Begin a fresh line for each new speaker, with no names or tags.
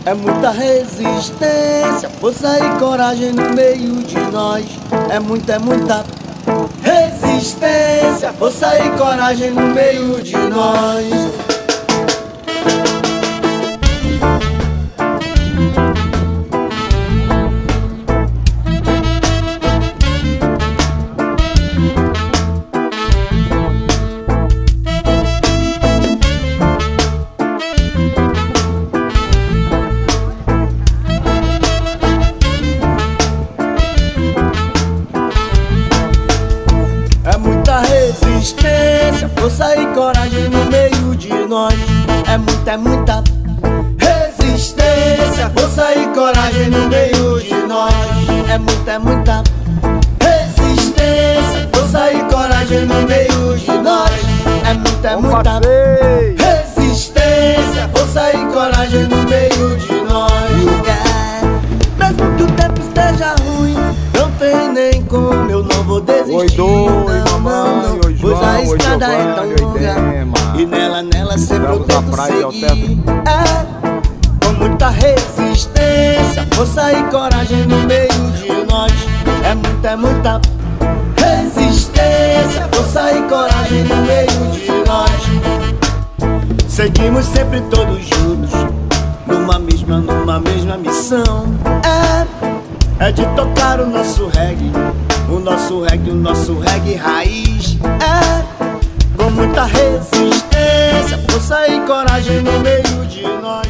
É muita resistência, força e coragem no meio de nós. É muita resistência, força e coragem no meio de nós. É muita resistência, força e coragem no meio de nós. É muita resistência, força e coragem no meio de nós. É muita resistência, força e coragem no meio de nós. É muita resistência, força e coragem no meio de nós. Mesmo que o tempo esteja ruim, não tem nem como, eu não vou desistir.
Oi,
Não, pois a estrada é tão longa e nela sempre eu tento seguir. Com muita resistência, força e coragem no meio de nós. É muita resistência, força e coragem no meio de nós. Seguimos sempre todos juntos, numa mesma missão. É de tocar o nosso reggae, o nosso reggae raiz. Com muita resistência, força e coragem no meio de nós.